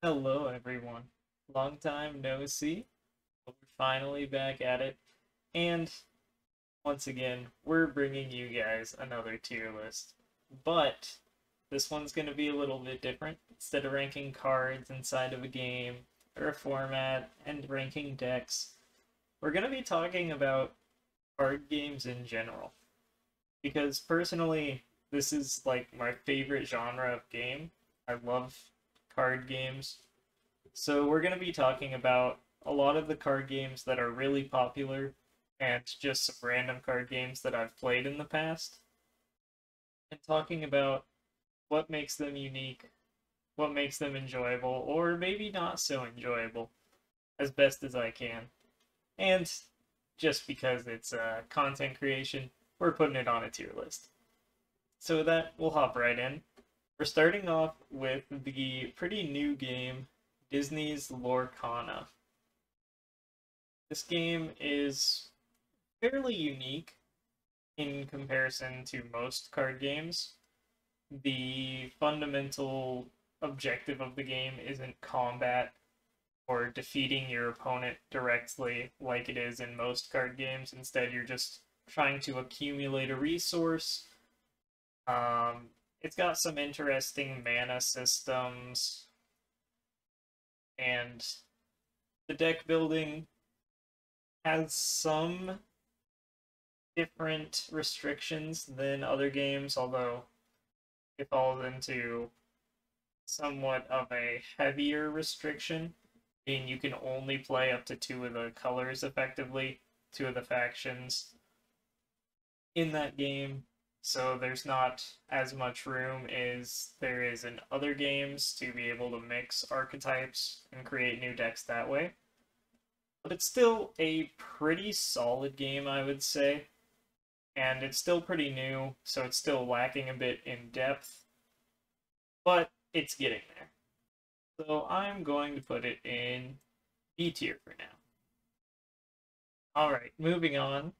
Hello, everyone. Long time no see, but we're finally back at it. And once again, we're bringing you guys another tier list. But this one's going to be a little bit different. Instead of ranking cards inside of a game or a format and ranking decks, we're going to be talking about card games in general. Because personally, this is like my favorite genre of game. I love card games. So we're going to be talking about a lot of the card games that are really popular and just some random card games that I've played in the past, and talking about what makes them unique, what makes them enjoyable, or maybe not so enjoyable, as best as I can. And just because it's content creation, we're putting it on a tier list. So with that, we'll hop right in. We're starting off with the pretty new game, Disney's Lorcana. This game is fairly unique in comparison to most card games. The fundamental objective of the game isn't combat or defeating your opponent directly like it is in most card games. Instead, you're just trying to accumulate a resource. It's got some interesting mana systems, and the deck building has some different restrictions than other games, although it falls into somewhat of a heavier restriction, meaning you can only play up to two of the colors effectively, two of the factions in that game. So there's not as much room as there is in other games to be able to mix archetypes and create new decks that way. But it's still a pretty solid game, I would say. And it's still pretty new, so it's still lacking a bit in depth. But it's getting there. So I'm going to put it in B tier for now. Alright, moving on.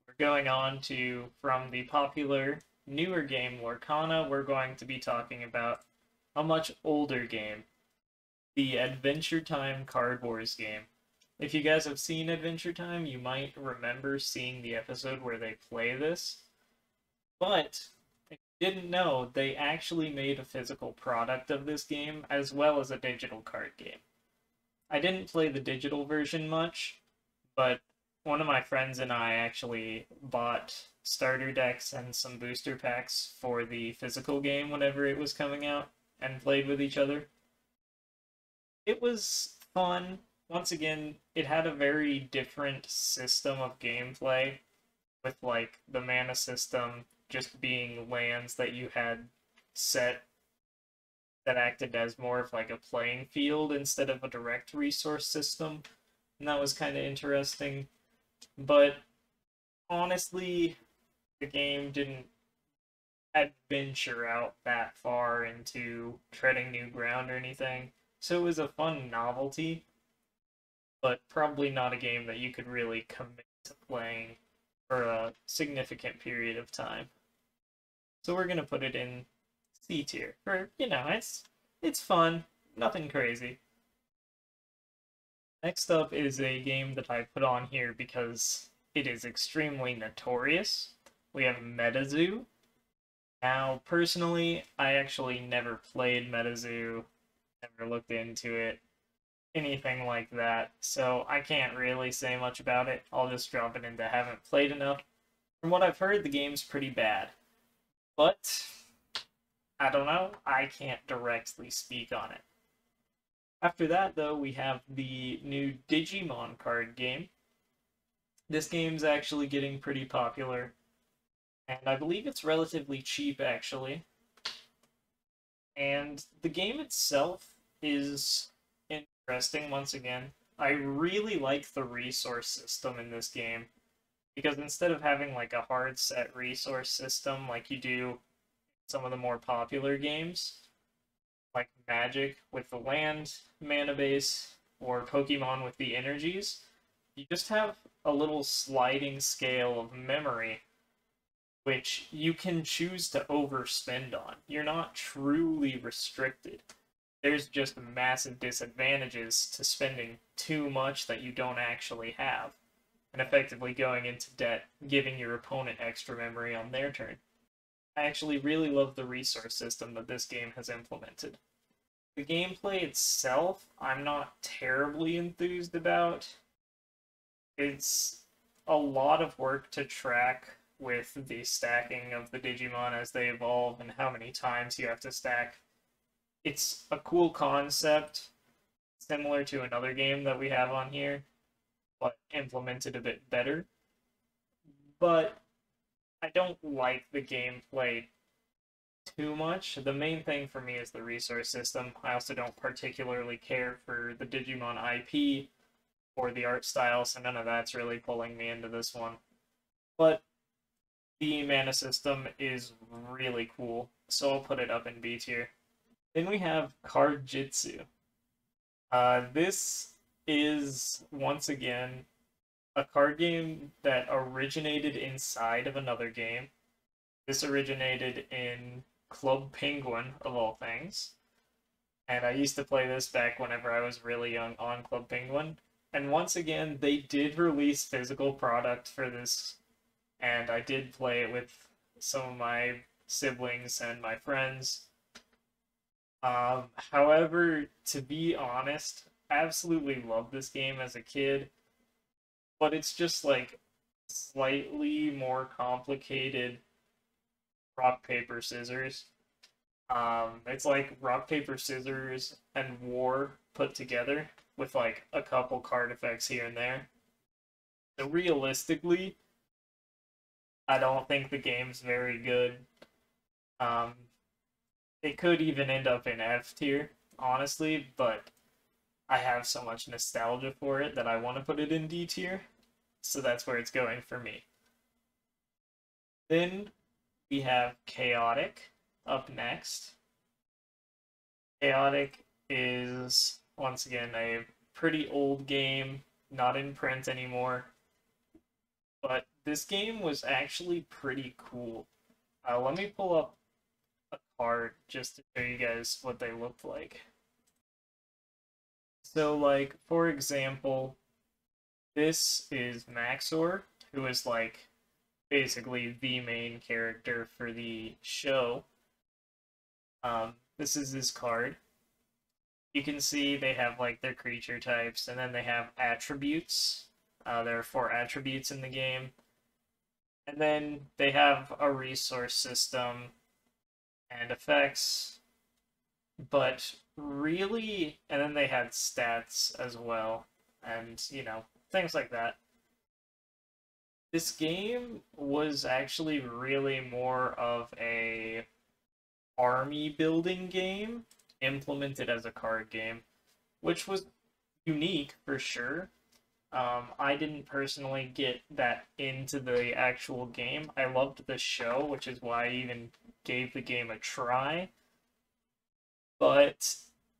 We're going on to, from the popular newer game Lorcana, we're going to be talking about a much older game, the Adventure Time Card Wars game. If you guys have seen Adventure Time, you might remember seeing the episode where they play this. But if you didn't know, they actually made a physical product of this game as well as a digital card game. I didn't play the digital version much, but one of my friends and I actually bought starter decks and some booster packs for the physical game whenever it was coming out and played with each other. It was fun. Once again, it had a very different system of gameplay with like the mana system just being lands that you had set that acted as more of like a playing field instead of a direct resource system. And that was kind of interesting. But honestly, the game didn't adventure out that far into treading new ground or anything. So it was a fun novelty, but probably not a game that you could really commit to playing for a significant period of time. So we're gonna put it in C tier for, it's fun, nothing crazy. Next up is a game that I put on here because it is extremely notorious. We have Metazoo. Now, personally, I actually never played Metazoo, never looked into it, anything like that, so I can't really say much about it. I'll just drop it into haven't played enough. From what I've heard, the game's pretty bad. But, I don't know, I can't directly speak on it. After that, though, we have the new Digimon card game. This game's actually getting pretty popular, and I believe it's relatively cheap, actually. And the game itself is interesting, once again. I really like the resource system in this game, because instead of having like a hard set resource system like you do in some of the more popular games, like Magic with the land mana base, or Pokemon with the energies, you just have a little sliding scale of memory which you can choose to overspend on. You're not truly restricted. there's just massive disadvantages to spending too much that you don't actually have, and effectively going into debt, giving your opponent extra memory on their turn. I actually really love the resource system that this game has implemented. The gameplay itself, I'm not terribly enthused about. It's a lot of work to track with the stacking of the Digimon as they evolve and how many times you have to stack. It's a cool concept, similar to another game that we have on here, but implemented a bit better. But I don't like the gameplay too much. The main thing for me is the resource system. I also don't particularly care for the Digimon IP or the art style, so none of that's really pulling me into this one. But the mana system is really cool, so I'll put it up in B tier. Then we have Cardjitsu. This is, once again, a card game that originated inside of another game. This originated in Club Penguin, of all things. And I used to play this back whenever I was really young on Club Penguin. And once again, they did release physical product for this, and I did play it with some of my siblings and my friends. However, to be honest, absolutely loved this game as a kid, but it's just like slightly more complicated rock, paper, scissors. It's like rock, paper, scissors, and war put together with like a couple card effects here and there. So realistically, I don't think the game's very good. It could even end up in F tier, honestly, but I have so much nostalgia for it that I want to put it in D tier, so that's where it's going for me. Then we have Chaotic up next. Chaotic is, once again, a pretty old game, not in print anymore, but this game was actually pretty cool. Let me pull up a card just to show you guys what they looked like. So, like, for example, this is Maxor, who is, like, basically the main character for the show. This is his card. You can see they have, like, their creature types, and then they have attributes. There are 4 attributes in the game. And then they have a resource system and effects, but really, and then they had stats as well, and, you know, things like that. This game was actually really more of a army building game implemented as a card game, which was unique for sure. I didn't personally get that into the actual game. I loved the show, which is why I even gave the game a try. But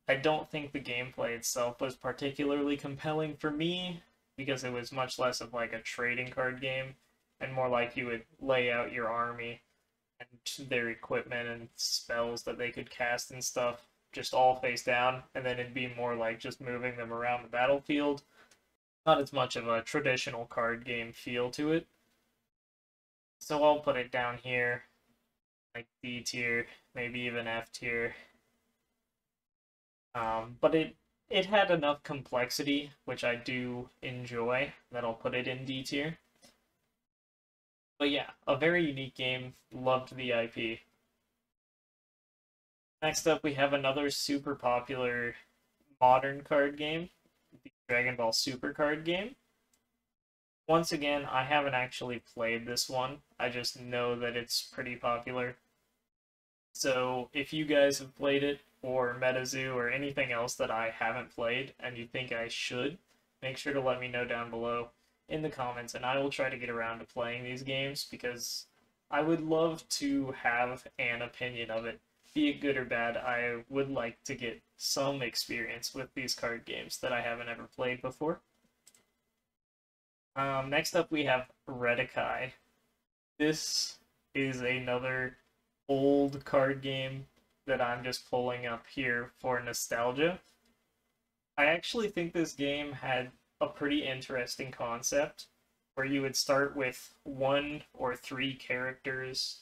I don't think the gameplay itself was particularly compelling for me, because it was much less of like a trading card game, and more like you would lay out your army and their equipment and spells that they could cast and stuff, just all face down, and then it'd be more like just moving them around the battlefield. Not as much of a traditional card game feel to it. So I'll put it down here, like D tier, maybe even F tier. But it had enough complexity, which I do enjoy, that I'll put it in D tier. But yeah, a very unique game. Loved the IP. Next up, we have another super popular modern card game, the Dragon Ball Super card game. Once again, I haven't actually played this one. I just know that it's pretty popular. So if you guys have played it, or MetaZoo, or anything else that I haven't played, and you think I should, make sure to let me know down below in the comments, and I will try to get around to playing these games, because I would love to have an opinion of it. Be it good or bad, I would like to get some experience with these card games that I haven't ever played before. Next up, we have Redikai. This is another old card game. that I'm just pulling up here for nostalgia. I actually think this game had a pretty interesting concept where you would start with 1 or 3 characters,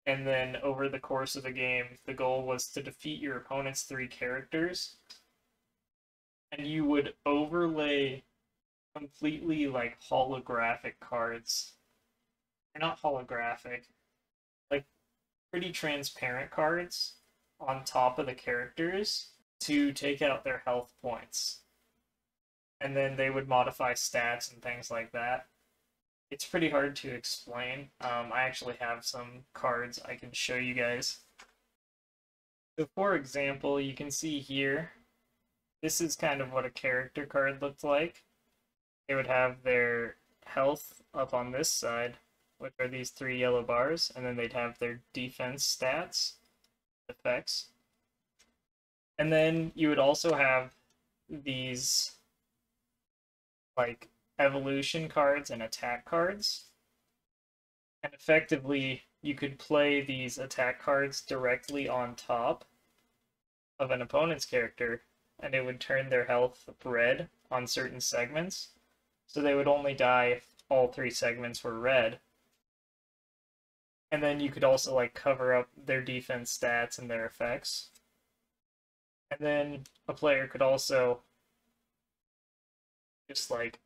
and then over the course of the game, the goal was to defeat your opponent's 3 characters, and you would overlay completely like holographic cards. They're not holographic, like pretty transparent cards on top of the characters to take out their health points. And then they would modify stats and things like that. It's pretty hard to explain. I actually have some cards I can show you guys. So for example, you can see here, this is kind of what a character card looked like. They would have their health up on this side, which are these 3 yellow bars, and then they'd have their defense stats, effects. And then you would also have these like evolution cards and attack cards. And effectively, you could play these attack cards directly on top of an opponent's character, and it would turn their health red on certain segments. So they would only die if all 3 segments were red. And then you could also like cover up their defense stats and their effects. And then a player could also just like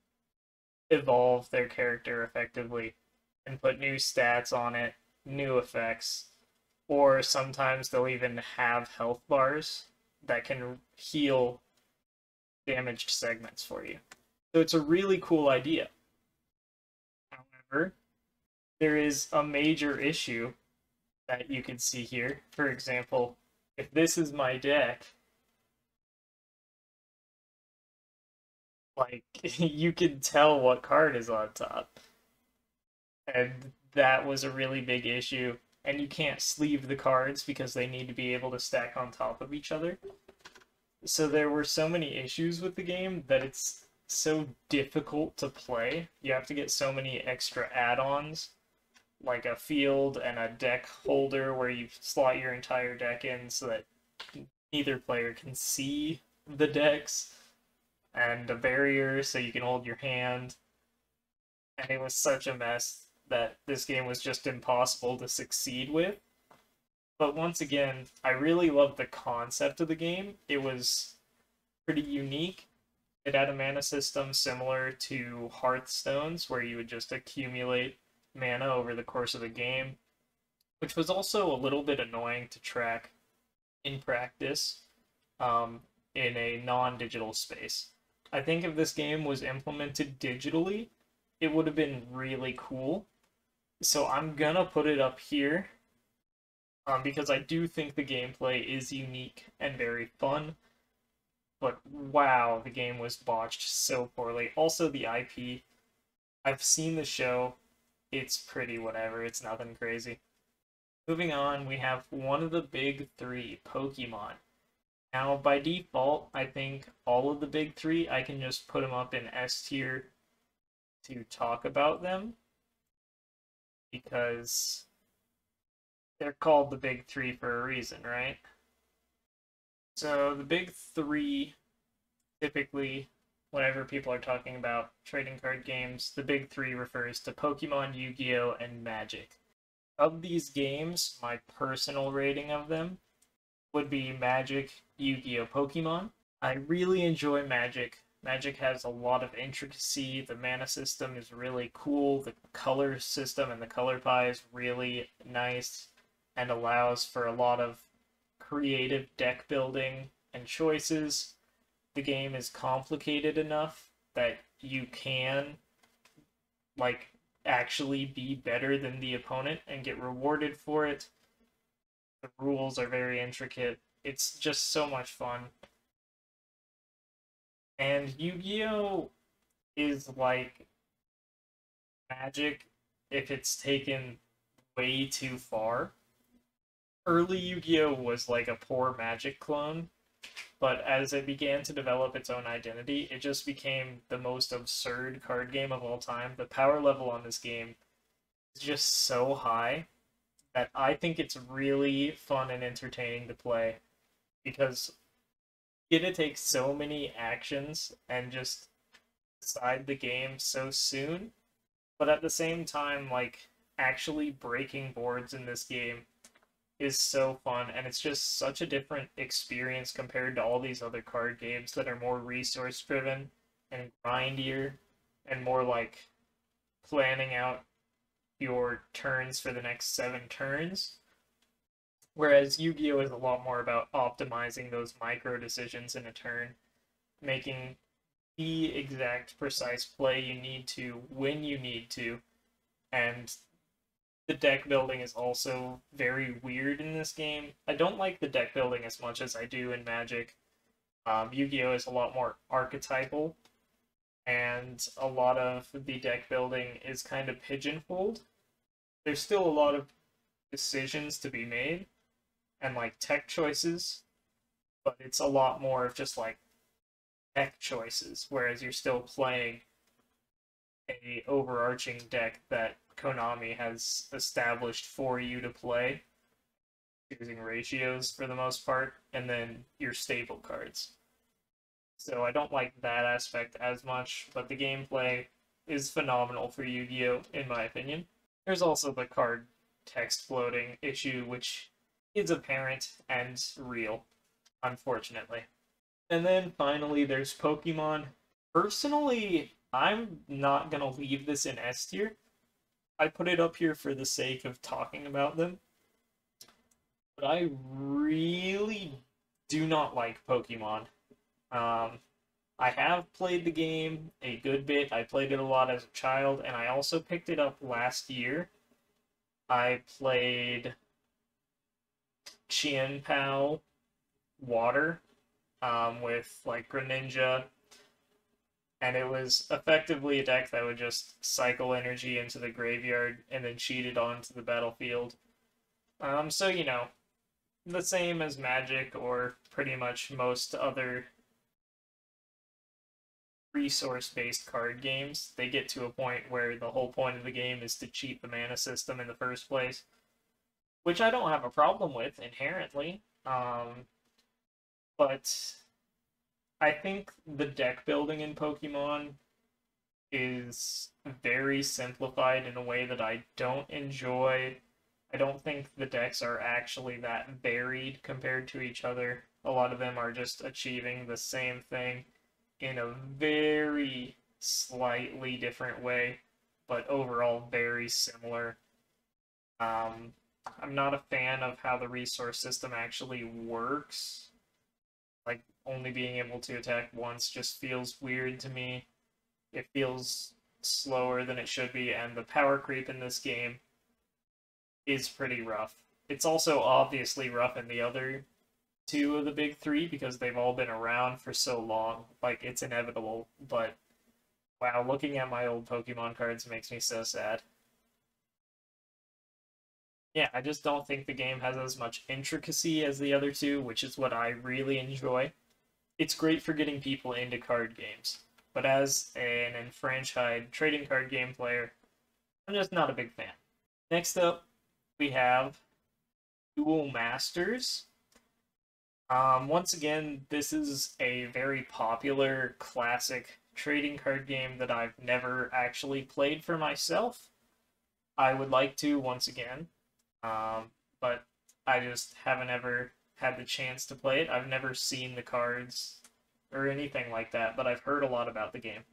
evolve their character effectively and put new stats on it, new effects, or sometimes they'll even have health bars that can heal damaged segments for you. So it's a really cool idea. However, there is a major issue that you can see here. For example, if this is my deck, like, you can tell what card is on top. And that was a really big issue. And you can't sleeve the cards because they need to be able to stack on top of each other. So there were so many issues with the game that it's so difficult to play. You have to get so many extra add-ons, like a field and a deck holder where you slot your entire deck in so that neither player can see the decks, and a barrier so you can hold your hand. And it was such a mess that this game was just impossible to succeed with. But once again, I really loved the concept of the game. It was pretty unique. It had a mana system similar to Hearthstone's, where you would just accumulate mana over the course of the game, which was also a little bit annoying to track in practice in a non-digital space. I think if this game was implemented digitally, it would have been really cool. So I'm gonna put it up here because I do think the gameplay is unique and very fun. But wow, the game was botched so poorly. Also, the IP, I've seen the show. It's pretty whatever. It's nothing crazy. Moving on, we have one of the big 3, Pokemon. Now, by default, I think all of the big 3, I can just put them up in S tier to talk about them, because they're called the big 3 for a reason, right? So the big 3, typically, whenever people are talking about trading card games, the big 3 refers to Pokemon, Yu-Gi-Oh, and Magic. Of these games, my personal rating of them would be Magic, Yu-Gi-Oh, Pokemon. I really enjoy Magic. Magic has a lot of intricacy. The mana system is really cool. The color system and the color pie is really nice and allows for a lot of creative deck building and choices. The game is complicated enough that you can like actually be better than the opponent and get rewarded for it. The rules are very intricate. It's just so much fun. And Yu-Gi-Oh is like Magic if it's taken way too far. Early Yu-Gi-Oh was like a poor Magic clone, but as it began to develop its own identity, it just became the most absurd card game of all time. The power level on this game is just so high that I think it's really fun and entertaining to play because you get to take so many actions and just decide the game so soon, but at the same time, like actually breaking boards in this game is so fun, and it's just such a different experience compared to all these other card games that are more resource driven and grindier and more like planning out your turns for the next 7 turns. Whereas Yu-Gi-Oh! Is a lot more about optimizing those micro decisions in a turn, making the exact precise play you need to when you need to, and the deck building is also very weird in this game. I don't like the deck building as much as I do in Magic. Yu-Gi-Oh! Is a lot more archetypal, and a lot of the deck building is kind of pigeonholed. There's still a lot of decisions to be made, and like tech choices, but it's a lot more of just like tech choices, whereas you're still playing a overarching deck that Konami has established for you to play, using ratios for the most part, and then your staple cards. So I don't like that aspect as much, but the gameplay is phenomenal for Yu-Gi-Oh! In my opinion. There's also the card text floating issue, which is apparent and real, unfortunately. And then finally, there's Pokemon. Personally, I'm not gonna leave this in S tier. I put it up here for the sake of talking about them. But I really do not like Pokemon. I have played the game a good bit. I played it a lot as a child, and I also picked it up last year. I played Qianpao Water with like Greninja, and it was effectively a deck that would just cycle energy into the graveyard and then cheat it onto the battlefield. So, you know, the same as Magic or pretty much most other resource-based card games. They get to a point where the whole point of the game is to cheat the mana system in the first place, which I don't have a problem with inherently. But I think the deck building in Pokemon is very simplified in a way that I don't enjoy. I don't think the decks are actually that varied compared to each other. A lot of them are just achieving the same thing in a very slightly different way, but overall very similar. I'm not a fan of how the resource system actually works. Like, only being able to attack once just feels weird to me. It feels slower than it should be, and the power creep in this game is pretty rough. It's also obviously rough in the other two of the big three because they've all been around for so long. Like, it's inevitable, but wow, looking at my old Pokemon cards makes me so sad. Yeah, I just don't think the game has as much intricacy as the other two, which is what I really enjoy. It's great for getting people into card games, but as an enfranchised trading card game player, I'm just not a big fan. Next up, we have Duel Masters. Once again, this is a very popular classic trading card game that I've never actually played for myself. I would like to once again, but I just haven't ever had the chance to play it. I've never seen the cards or anything like that, but I've heard a lot about the game.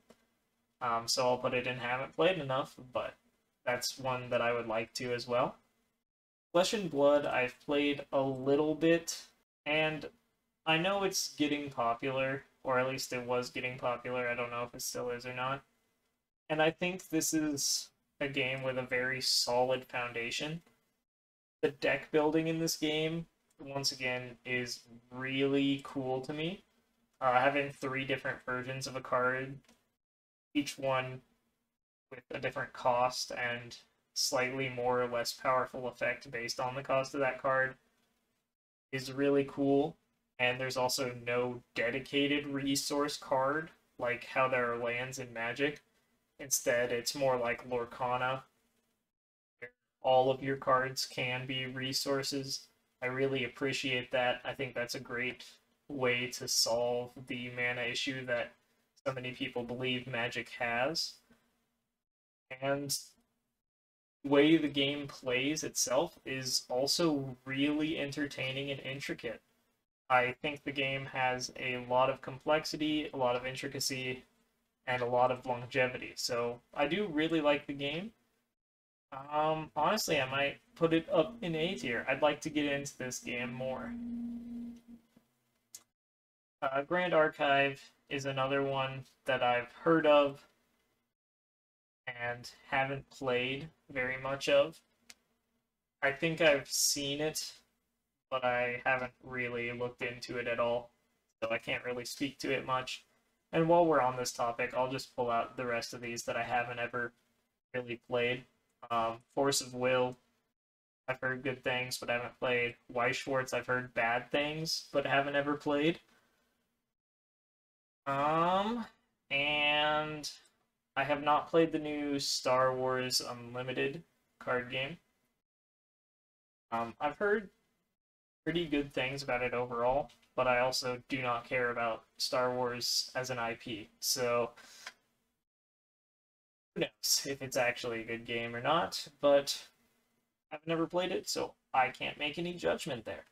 So I'll put it in haven't played enough, but that's one that I would like to as well. Flesh and Blood, I've played a little bit, and I know it's getting popular, or at least it was getting popular. I don't know if it still is or not. And I think this is a game with a very solid foundation. The deck building in this game, once again, is really cool to me. Having 3 different versions of a card, each one with a different cost and slightly more or less powerful effect based on the cost of that card, is really cool. And there's also no dedicated resource card like how there are lands in Magic. Instead, it's more like Lorcana. all of your cards can be resources. I really appreciate that. I think that's a great way to solve the mana issue that so many people believe Magic has. And the way the game plays itself is also really entertaining and intricate. I think the game has a lot of complexity, a lot of intricacy, and a lot of longevity. So I do really like the game. Honestly, I might put it up in A tier. I'd like to get into this game more. Grand Archive is another one that I've heard of and haven't played very much of. I think I've seen it, but I haven't really looked into it at all, so I can't really speak to it much. And while we're on this topic, I'll just pull out the rest of these that I haven't ever really played. Force of Will, I've heard good things, but haven't played. Weiss Schwartz, I've heard bad things, but haven't ever played. And I have not played the new Star Wars Unlimited card game. I've heard pretty good things about it overall, but I also do not care about Star Wars as an IP, so who knows if it's actually a good game or not, but I've never played it, so I can't make any judgment there.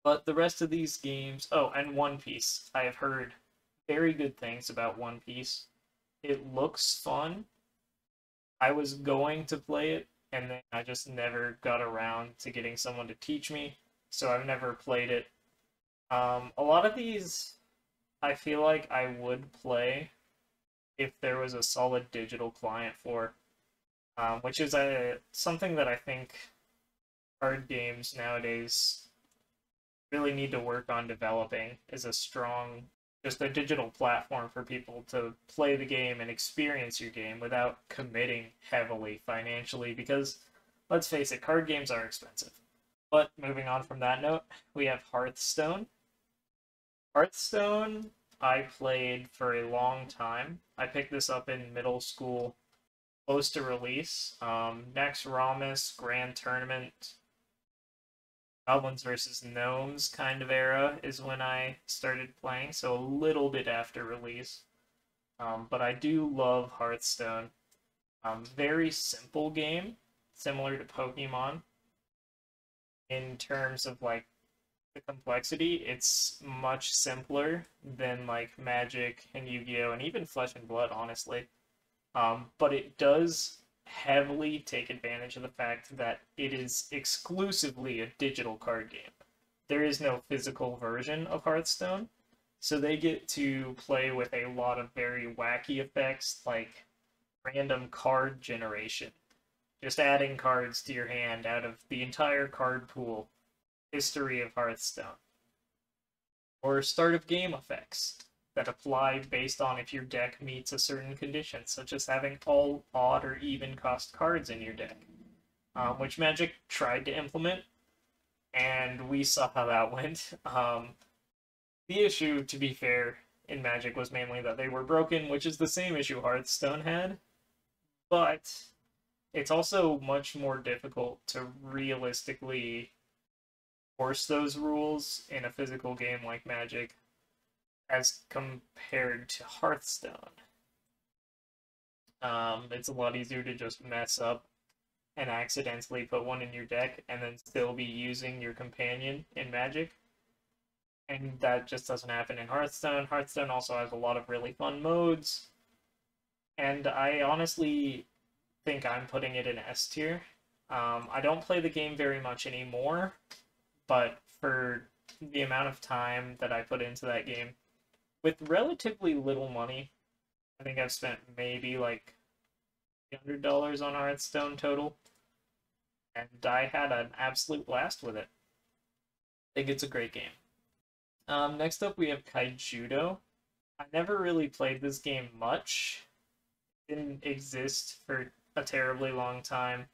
But the rest of these games, oh, and One Piece. I have heard very good things about One Piece. It looks fun. I was going to play it, and then I just never got around to getting someone to teach me, so I've never played it. A lot of these, I feel like I would play if there was a solid digital client for, which is something that I think card games nowadays really need to work on developing, is a strong, just a digital platform for people to play the game and experience your game without committing heavily financially, because let's face it, card games are expensive. But moving on from that note, we have Hearthstone. Hearthstone, I played for a long time. I picked this up in middle school, close to release. Next Ramus, Grand Tournament, Goblins versus Gnomes kind of era is when I started playing, so a little bit after release. But I do love Hearthstone. Very simple game, similar to Pokemon. In terms of like the complexity, it's much simpler than like Magic and Yu-Gi-Oh! And even Flesh and Blood, honestly. But it does heavily take advantage of the fact that it is exclusively a digital card game. There is no physical version of Hearthstone, so they get to play with a lot of very wacky effects like random card generation, just adding cards to your hand out of the entire card pool history of Hearthstone, or start of game effects that apply based on if your deck meets a certain condition, such as having all odd or even cost cards in your deck, which Magic tried to implement, and we saw how that went. The issue, to be fair, in Magic was mainly that they were broken, which is the same issue Hearthstone had, but it's also much more difficult to realistically force those rules in a physical game like Magic as compared to Hearthstone. It's a lot easier to just mess up and accidentally put one in your deck and then still be using your companion in Magic. And that just doesn't happen in Hearthstone. Hearthstone also has a lot of really fun modes. And I honestly think I'm putting it in S tier. I don't play the game very much anymore, but for the amount of time that I put into that game, with relatively little money, I think I've spent maybe like $100 on Hearthstone total, and I had an absolute blast with it. I think it's a great game. Next up we have Kaijudo. I never really played this game much. It didn't exist for a terribly long time.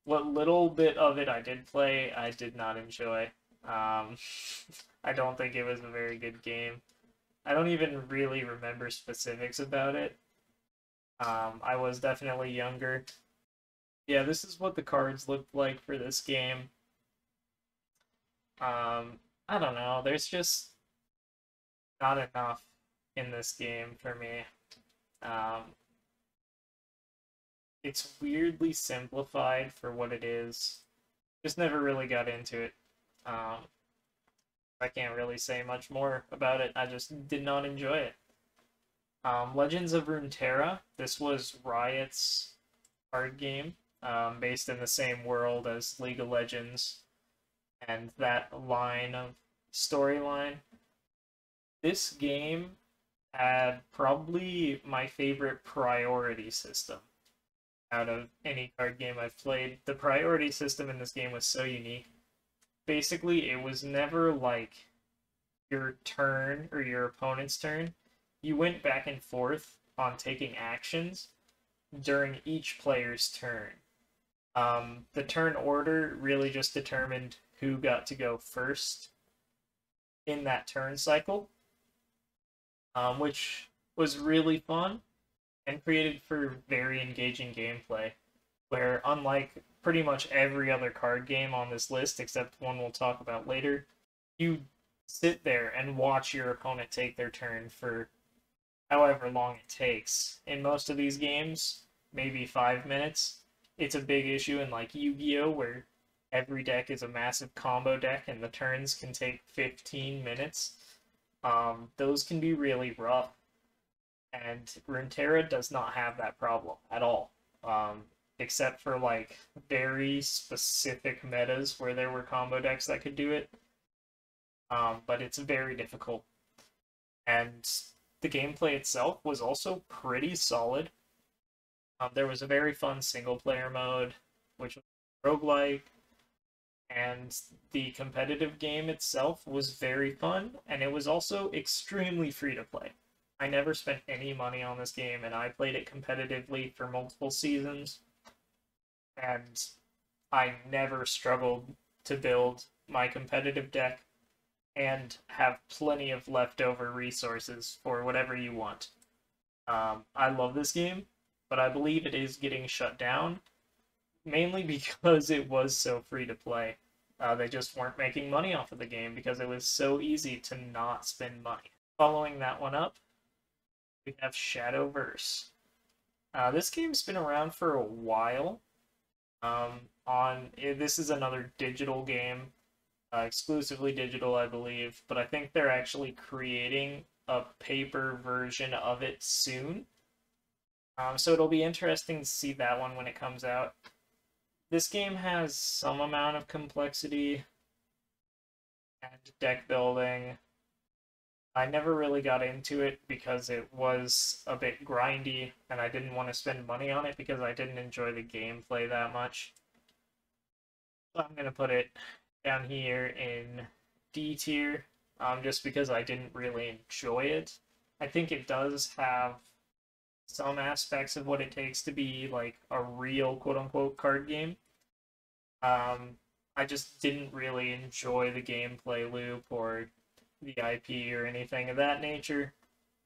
What little bit of it I did play, I did not enjoy. I don't think it was a very good game. I don't even really remember specifics about it. I was definitely younger, Yeah, this is what the cards looked like for this game. I don't know. There's just not enough in this game for me. Um, it's weirdly simplified for what it is. Just never really got into it. Um, I can't really say much more about it. I just did not enjoy it. Legends of Runeterra. This was Riot's card game, based in the same world as League of Legends and that line of storyline. This game had probably my favorite priority system out of any card game I've played. The priority system in this game was so unique. Basically, it was never like your turn or your opponent's turn. You went back and forth on taking actions during each player's turn. The turn order really just determined who got to go first in that turn cycle, which was really fun and created for very engaging gameplay. Where, unlike pretty much every other card game on this list, except one we'll talk about later, you sit there and watch your opponent take their turn for however long it takes. In most of these games, maybe 5 minutes. It's a big issue in like Yu-Gi-Oh! Where every deck is a massive combo deck and the turns can take 15 minutes. Those can be really rough, and Runeterra does not have that problem at all. Except for like very specific metas where there were combo decks that could do it. But it's very difficult. And the gameplay itself was also pretty solid. There was a very fun single player mode, which was roguelike, and the competitive game itself was very fun, and it was also extremely free to play. I never spent any money on this game, and I played it competitively for multiple seasons, and I never struggled to build my competitive deck and have plenty of leftover resources for whatever you want. I love this game, but I believe it is getting shut down, mainly because it was so free to play. They just weren't making money off of the game because it was so easy to not spend money. Following that one up, we have Shadowverse. This game's been around for a while. This is another digital game, exclusively digital, I believe, but I think they're actually creating a paper version of it soon. So it'll be interesting to see that one when it comes out. This game has some amount of complexity and deck building. I never really got into it because it was a bit grindy, and I didn't want to spend money on it because I didn't enjoy the gameplay that much. So I'm going to put it down here in D tier, just because I didn't really enjoy it. I think it does have some aspects of what it takes to be like a real quote-unquote card game. I just didn't really enjoy the gameplay loop or the IP or anything of that nature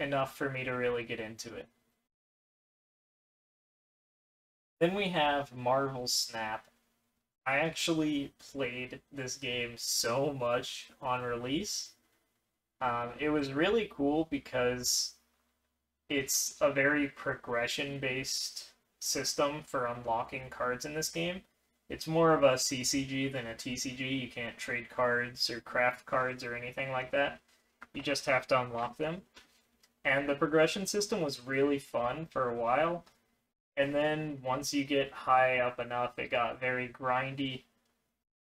enough for me to really get into it. Then we have Marvel Snap. I actually played this game so much on release. It was really cool because it's a very progression-based system for unlocking cards in this game. It's more of a CCG than a TCG. You can't trade cards or craft cards or anything like that. You just have to unlock them. And the progression system was really fun for a while. And then once you get high up enough, it got very grindy.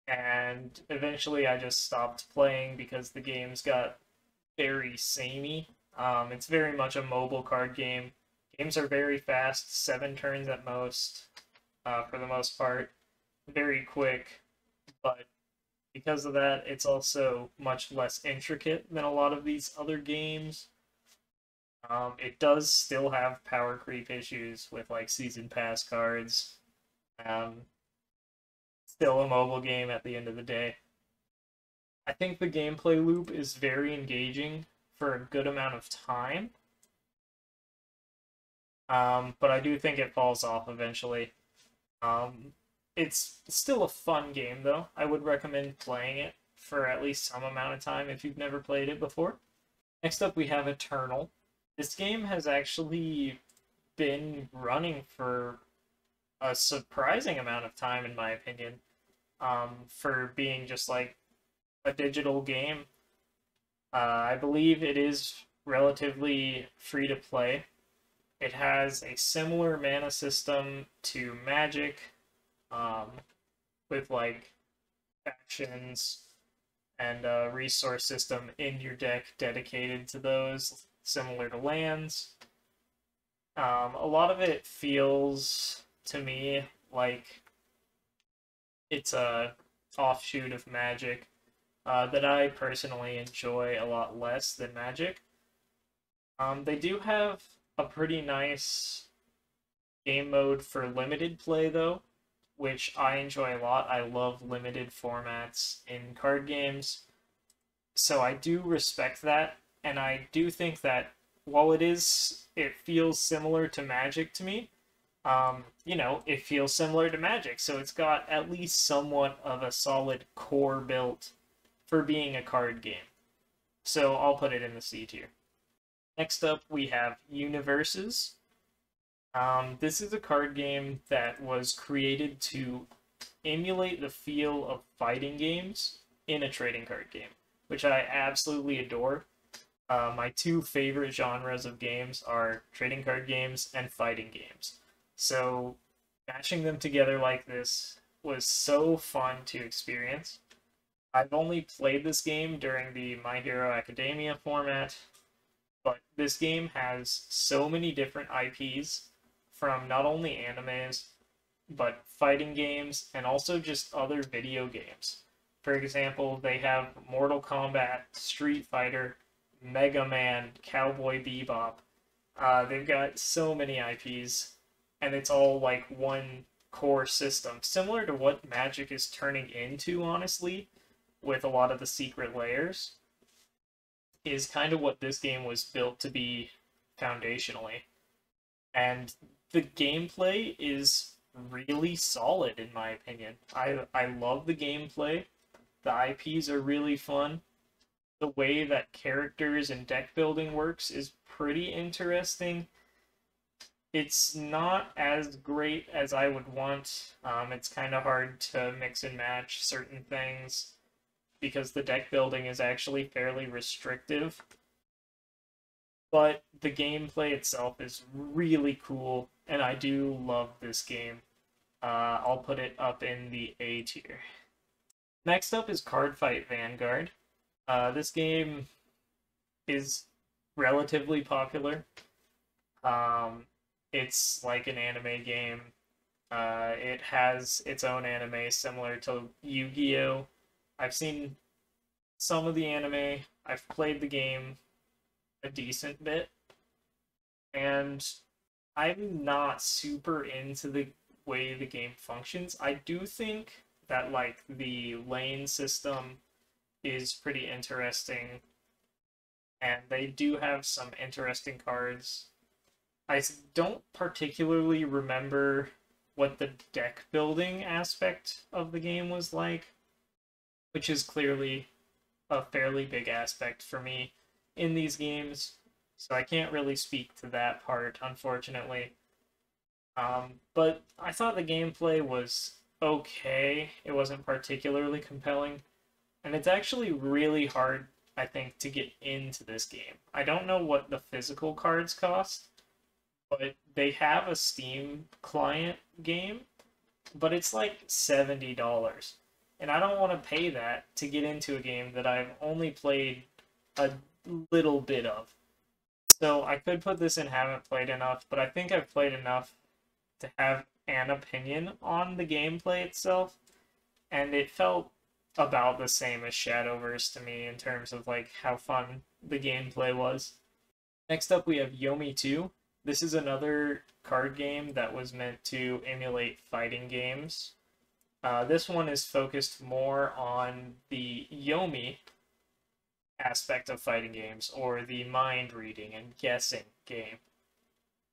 And eventually I just stopped playing because the games got very samey. It's very much a mobile card game. Games are very fast, 7 turns at most, for the most part. Very quick, but because of that, it's also much less intricate than a lot of these other games. It does still have power creep issues with like season pass cards. Um, Still a mobile game at the end of the day. I think the gameplay loop is very engaging for a good amount of time. But I do think it falls off eventually. Um, it's still a fun game, though. I would recommend playing it for at least some amount of time if you've never played it before. Next up, we have Eternal. This game has actually been running for a surprising amount of time, in my opinion, for being just like a digital game. I believe it is relatively free to play. It has a similar mana system to Magic, um, with like actions and a resource system in your deck dedicated to those, similar to lands. A lot of it feels to me like it's a offshoot of Magic that I personally enjoy a lot less than Magic. They do have a pretty nice game mode for limited play, though, which I enjoy a lot. I love limited formats in card games, so I do respect that, and I do think that while it feels similar to Magic to me, it feels similar to Magic, so it's got at least somewhat of a solid core built for being a card game. So I'll put it in the C tier. Next up, we have Universes. This is a card game that was created to emulate the feel of fighting games in a trading card game, which I absolutely adore. My two favorite genres of games are trading card games and fighting games. So, matching them together like this was so fun to experience. I've only played this game during the My Hero Academia format, but this game has so many different IPs from not only animes, but fighting games and also just other video games. For example, they have Mortal Kombat, Street Fighter, Mega Man, Cowboy Bebop. They've got so many IPs, and it's all like one core system, similar to what Magic is turning into, honestly, with a lot of the secret layers, is kind of what this game was built to be foundationally. And the gameplay is really solid, in my opinion. I love the gameplay. The IPs are really fun. The way that characters and deck building works is pretty interesting. It's not as great as I would want. It's kind of hard to mix and match certain things because the deck building is actually fairly restrictive. But the gameplay itself is really cool, and I do love this game. I'll put it up in the A tier. Next up is Cardfight Vanguard. This game is relatively popular. It's like an anime game. It has its own anime similar to Yu-Gi-Oh! I've seen some of the anime. I've played the game a decent bit, and I'm not super into the way the game functions. I do think that like the lane system is pretty interesting, and they do have some interesting cards. I don't particularly remember what the deck building aspect of the game was like, which is clearly a fairly big aspect for me in these games, so I can't really speak to that part, unfortunately. But I thought the gameplay was okay. It wasn't particularly compelling, and it's actually really hard, I think, to get into this game. I don't know what the physical cards cost, but they have a Steam client game, but it's like $70. And I don't want to pay that to get into a game that I've only played a little bit of. So I could put this in haven't played enough, but I think I've played enough to have an opinion on the gameplay itself, and it felt about the same as Shadowverse to me in terms of like how fun the gameplay was. Next up we have Yomi 2. This is another card game that was meant to emulate fighting games. This one is focused more on the Yomi aspect of fighting games, or the mind reading and guessing game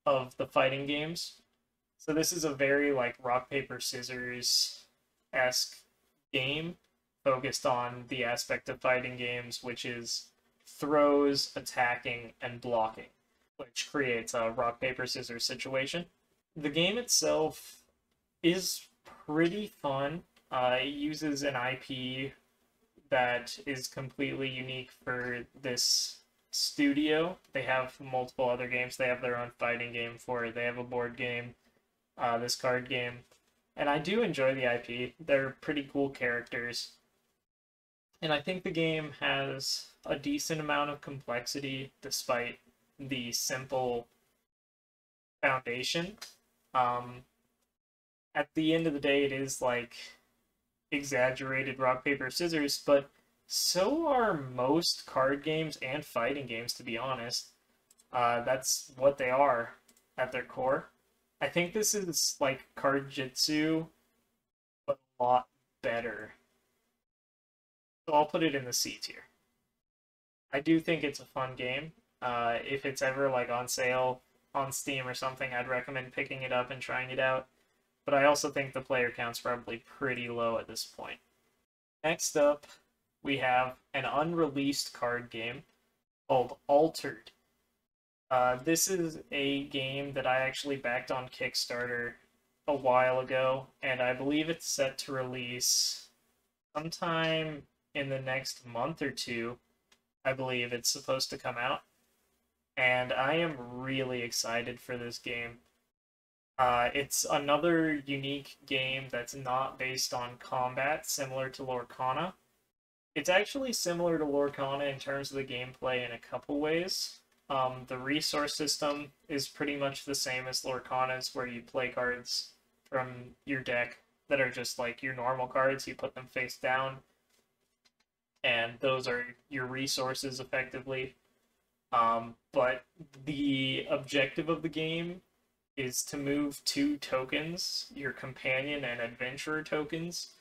of the fighting games. So this is a very like rock, paper, scissors-esque game focused on the aspect of fighting games, which is throws, attacking, and blocking, which creates a rock, paper, scissors situation. The game itself is pretty fun. It uses an IP that is completely unique for this studio. They have multiple other games. They have their own fighting game for it. They have a board game, this card game. And I do enjoy the IP. They're pretty cool characters. And I think the game has a decent amount of complexity despite the simple foundation. Um, at the end of the day, it is like exaggerated rock, paper, scissors, but so are most card games and fighting games, to be honest. That's what they are at their core. I think this is like card jitsu, but a lot better. So I'll put it in the C tier. I do think it's a fun game. If it's ever like on sale on Steam or something, I'd recommend picking it up and trying it out. But I also think the player count's probably pretty low at this point. Next up, we have an unreleased card game called Altered. This is a game that I actually backed on Kickstarter a while ago, and I believe it's set to release sometime in the next month or two. I believe it's supposed to come out, and I am really excited for this game. It's another unique game that's not based on combat, similar to Lorcana. It's actually similar to Lorcana in terms of the gameplay in a couple ways. The resource system is pretty much the same as Lorcana's, where you play cards from your deck that are just like your normal cards. You put them face down, and those are your resources effectively. But the objective of the game is to move two tokens, your companion and adventurer tokens,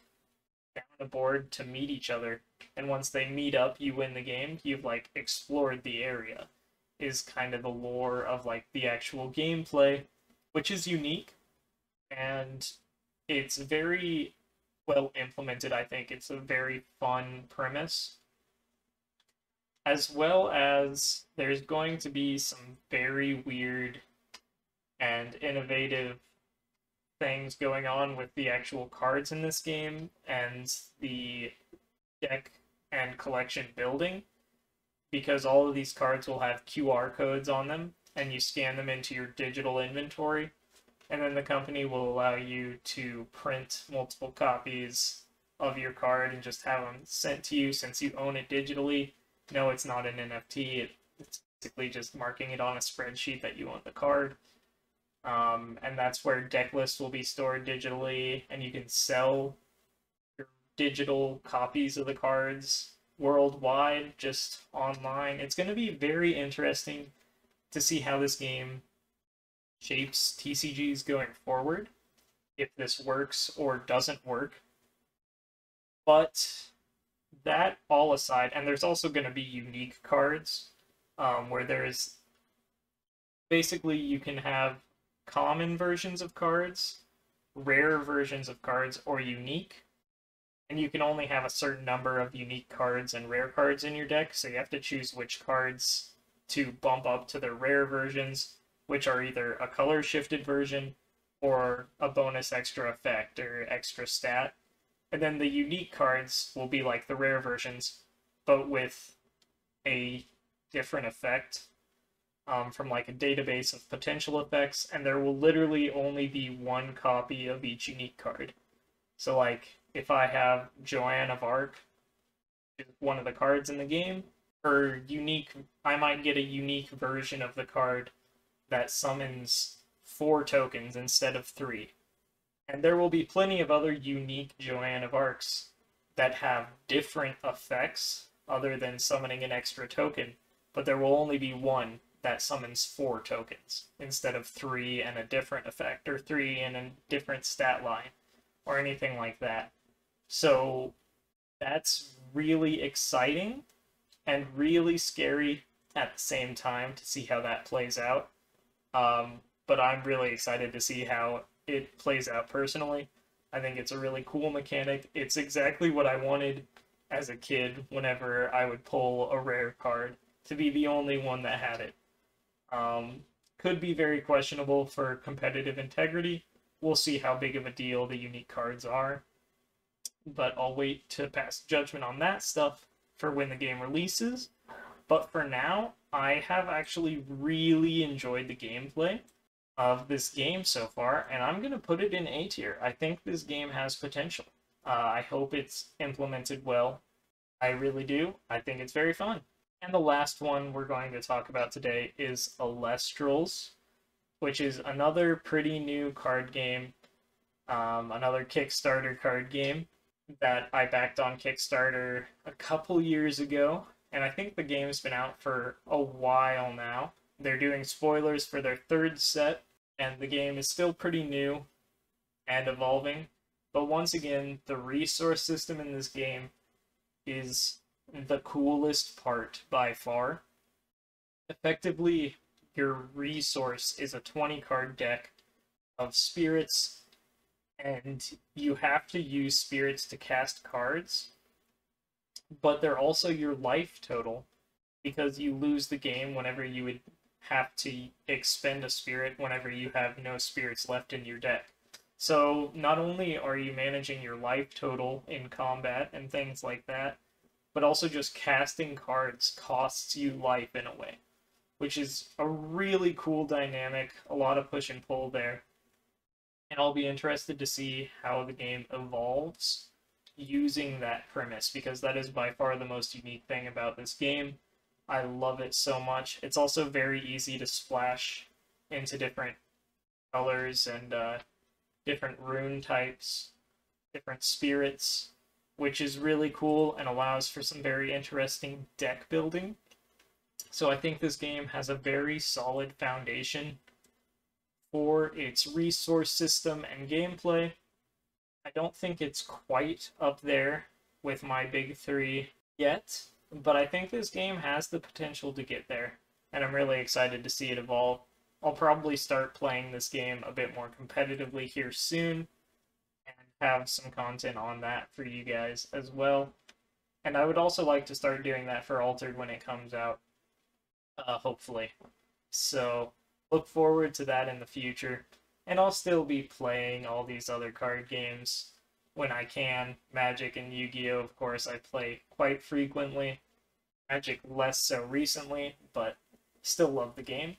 down the board to meet each other. And once they meet up, you win the game. You've like explored the area, is kind of the lore of like the actual gameplay, which is unique and it's very well implemented. I think it's a very fun premise, as well as there's going to be some very weird and innovative things going on with the actual cards in this game and the deck and collection building, because all of these cards will have QR codes on them, and you scan them into your digital inventory, and then the company will allow you to print multiple copies of your card and just have them sent to you since you own it digitally. No, it's not an NFT. It's basically just marking it on a spreadsheet that you own the card. And that's where deck lists will be stored digitally, and you can sell your digital copies of the cards worldwide, just online. It's going to be very interesting to see how this game shapes TCGs going forward, if this works or doesn't work. But that all aside, and there's also going to be unique cards, where there's basically you can have common versions of cards, rare versions of cards, or unique. And you can only have a certain number of unique cards and rare cards in your deck, so you have to choose which cards to bump up to the rare versions, which are either a color shifted version or a bonus extra effect or extra stat. And then the unique cards will be like the rare versions, but with a different effect. From like a database of potential effects, and there will literally only be one copy of each unique card. So like if I have Joanne of Arc, one of the cards in the game, her unique, I might get a unique version of the card that summons 4 tokens instead of 3. And there will be plenty of other unique Joanne of Arcs that have different effects other than summoning an extra token, but there will only be one that summons 4 tokens instead of 3 and a different effect, or 3 and a different stat line, or anything like that. So that's really exciting and really scary at the same time to see how that plays out. but I'm really excited to see how it plays out personally. I think it's a really cool mechanic. It's exactly what I wanted as a kid whenever I would pull a rare card, to be the only one that had it. Could be very questionable for competitive integrity. We'll see how big of a deal the unique cards are, but I'll wait to pass judgment on that stuff for when the game releases. But for now, I have actually really enjoyed the gameplay of this game so far, and I'm going to put it in A tier. I think this game has potential. I hope it's implemented well. I really do. I think it's very fun. And the last one we're going to talk about today is Alestrals, which is another pretty new card game, another Kickstarter card game that I backed on Kickstarter a couple years ago, and I think the game's been out for a while now. They're doing spoilers for their third set, and the game is still pretty new and evolving. But once again, the resource system in this game is the coolest part by far. Effectively, your resource is a 20-card deck of spirits, and you have to use spirits to cast cards, but they're also your life total, because you lose the game whenever you would have to expend a spirit whenever you have no spirits left in your deck. So not only are you managing your life total in combat and things like that, but also just casting cards costs you life in a way, which is a really cool dynamic, a lot of push and pull there. And I'll be interested to see how the game evolves using that premise, because that is by far the most unique thing about this game. I love it so much. It's also very easy to splash into different colors and different rune types, different spirits, which is really cool and allows for some very interesting deck building. So I think this game has a very solid foundation for its resource system and gameplay. I don't think it's quite up there with my big three yet, but I think this game has the potential to get there, and I'm really excited to see it evolve. I'll probably start playing this game a bit more competitively here soon, and have some content on that for you guys as well. And I would also like to start doing that for Altered when it comes out, hopefully. So look forward to that in the future. And I'll still be playing all these other card games when I can. Magic and Yu-Gi-Oh, of course, I play quite frequently. Magic less so recently, but still love the game.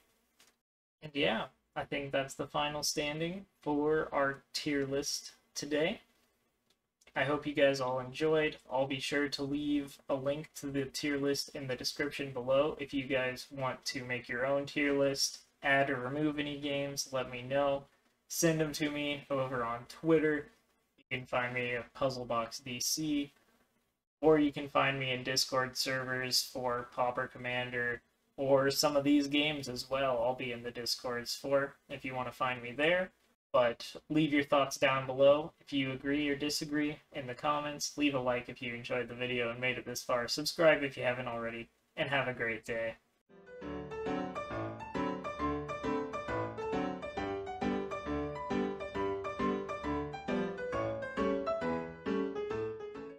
And yeah, I think that's the final standing for our tier list today. I hope you guys all enjoyed. I'll be sure to leave a link to the tier list in the description below. If you guys want to make your own tier list, add or remove any games, let me know. Send them to me over on Twitter. You can find me at PuzzleboxDC, or you can find me in Discord servers for Pauper Commander, or some of these games as well. I'll be in the Discords for, if you want to find me there. But leave your thoughts down below if you agree or disagree in the comments. Leave a like if you enjoyed the video and made it this far. Subscribe if you haven't already, and have a great day.